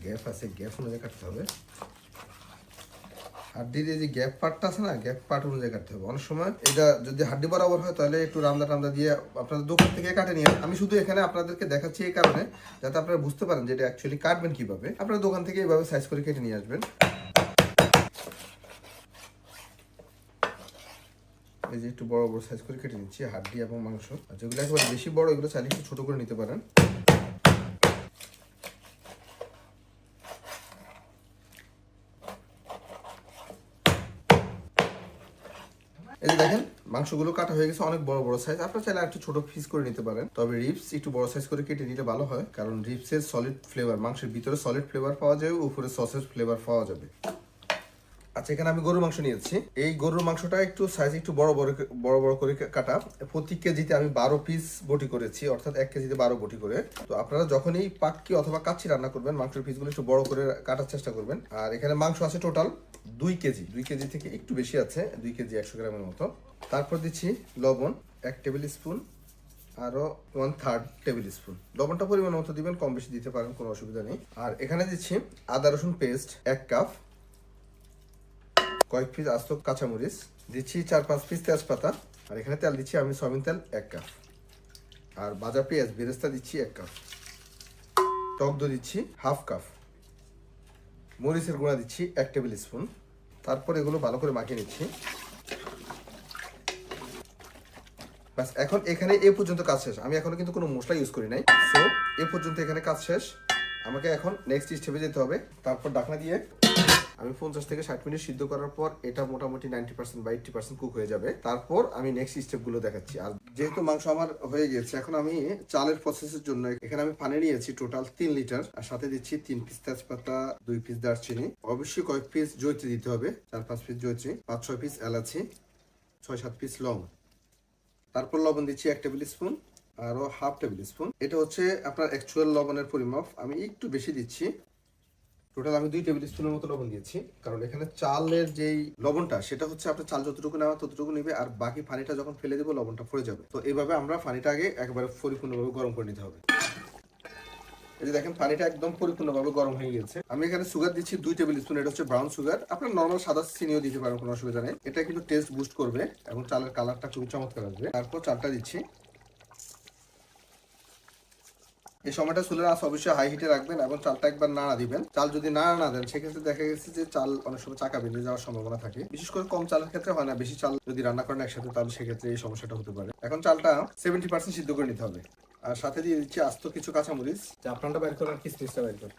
Gap আছে, gap অনুযায়ী কাটতে হবে। হাড্ডির এই যে গ্যাপ পার্টটা আছে না, গ্যাপ পার্ট অনুযায়ী কাটতে হবে। অনেক সময় এটা যদি হাড্ডি বরাবর হয় তাহলে একটু রামদা টামদা দিয়ে আপনাদের দোকান থেকে কাটে নিয়ে, আমি শুধু এখানে আপনাদেরকে দেখাচ্ছি এই কারণে যাতে আপনারা বুঝতে পারেন যে এটা অ্যাকচুয়ালি কাটবেন কিভাবে। আপনারা দোকান থেকে এইভাবে সাইজ করে কেটে নিয়ে আসবেন। এই যে একটু বড় বড় সাইজ করে কেটে নিচ্ছি হাড্ডি এবং মাংস। আর যেগুলো একেবারে বেশি বড় এগুলো চাইলে একটু ছোট করে নিতে পারেন। এই যে দেখেন মাংসগুলো কাটা হয়ে গেছে, অনেক বড় বড় সাইজ। আপনারা চাইলে একটু ছোট পিস করে নিতে পারেন, তবে রিবস একটু বড় সাইজ করে কেটে নিলে ভালো হয়, কারণ রিবসের সলিড ফ্লেভার, মাংসের ভিতরে সলিড ফ্লেভার পাওয়া যাবে, উপরে সসের ফ্লেভার পাওয়া যাবে। আচ্ছা, এখানে আমি গরুর মাংস নিয়েছি। এই গরুর মাংসটা একটু সাইজ একটু বড় বড় করে কাটা। প্রতি কেজিতে আমি 12 পিস বটি করেছি, অর্থাৎ 1 কেজিতে 12 বটি করে। তো আপনারা যখনই পাক্কি অথবা কাচ্চি রান্না করবেন মাংসের পিসগুলো একটু বড় করে কাটার চেষ্টা করবেন। আর এখানে মাংস আছে টোটাল 2 কেজি, 2 কেজি থেকে একটু বেশি আছে, 2 কেজি 100 গ্রামের মতো। তারপর দিচ্ছি লবণ 1 টেবিল স্পুন, আরো 1/3 টেবিল স্পুন। লবণটা পরিমাণ মতো দিবেন, কম বেশি দিতে পারেন, কোনো অসুবিধা নেই। আর এখানে দিচ্ছি আদা রসুন পেস্ট 1 কাপ, কয়েক পিস আস্ত কাঁচামরিচ দিচ্ছি, 4-5 পিস তেজপাতা। আর এখানে তেল দিচ্ছি আমি সয়াবিন তেল 1 কাপ। আর ভাজা পেঁয়াজ বেরেস্তা দিচ্ছি 1 কাপ। টক দই দিচ্ছি 1/2 কাপ। মরিচের গুঁড়া দিচ্ছি 1 টেবিল স্পুন। তারপর এগুলো ভালো করে মাখিয়ে নিচ্ছি। বাস, এখন এখানে এ পর্যন্ত কাজ শেষ। আমি এখনো কিন্তু কোনো মশলা ইউজ করি নাই। সো এ পর্যন্ত এখানে কাজ শেষ। আমাকে এখন নেক্সট স্টেপে যেতে হবে। তারপর ঢাকনা দিয়ে আমি 50 থেকে 60 মিনিট সিদ্ধ করার পর এটা মোটামুটি 90% বা 80% কুক হয়ে যাবে। তারপর আমি নেক্সট স্টেপগুলো দেখাচ্ছি। আর যেহেতু মাংস আমার হয়ে গেছে, এখন আমি চালের প্রসেসের জন্য এখানে আমি পানি নিয়েছি টোটাল 3 লিটার। আর সাথে দিচ্ছি 3 পিস তেজপাতা, 2 পিস দারচিনি, অবশ্যই কয়েক পিস জয়ত্রী দিতে হবে, 4-5 পিস জয়ত্রী, 5-6 পিস এলাচি, 6-7 পিস লং। তারপর লবণ দিচ্ছি 1 টেবিল স্পুন, আরো 1/2 টেবিল স্পুন। এটা হচ্ছে আপনার অ্যাকচুয়াল লবণের পরিমাপ, আমি একটু বেশি দিচ্ছি। টোটাল আমি 2 টেবিল স্পুনের মতো লবণ দিয়েছি, কারণ এখানে চালের যেই লবণটা সেটা হচ্ছে আপনার চাল যতটুকু নেওয়া ততটুকু নেবে, আর বাকি পানিটা যখন ফেলে দেবো লবণটা পড়ে যাবে। তো এইভাবে আমরা পানিটা আগে একবারে পরিপূর্ণভাবে গরম করে নিতে হবে। এই যে দেখেন পানিটা একদম পরিপূর্ণভাবে গরম হয়ে গেছে। আমি এখানে সুগার দিচ্ছি 2 টেবিল স্পুন। এটা হচ্ছে ব্রাউন সুগার, আপনার নর্মাল সাদা চিনিও দিতে পারেন, কোনো অসুবিধা নেই। এটা কিন্তু টেস্ট বুস্ট করবে এবং চালের কালারটা খুবই চমৎকার আসবে। তারপর চালটা দিচ্ছি। এই সময়টা চুলের আঁচ অবশ্যই হাই হিটে রাখবেন এবং চালটা একবার নাড়া দিবেন। চাল যদি নাড়া না দেন সেক্ষেত্রে দেখা গেছে যে চাল অনেক সময় চাকা বেঁধে যাওয়ার সম্ভাবনা থাকে। বিশেষ করে কম চালের ক্ষেত্রে হয় না, বেশি চাল যদি রান্না করেন একসাথে তাহলে সেক্ষেত্রে এই সমস্যাটা হতে পারে। এখন চালটা 70% সিদ্ধ করে নিতে হবে। আর সাথে দিয়ে দিচ্ছি আস্ত কিছু কাঁচামরিচ। আপনারটা বাইর করেন, কিসমিসটা বাইর করেন।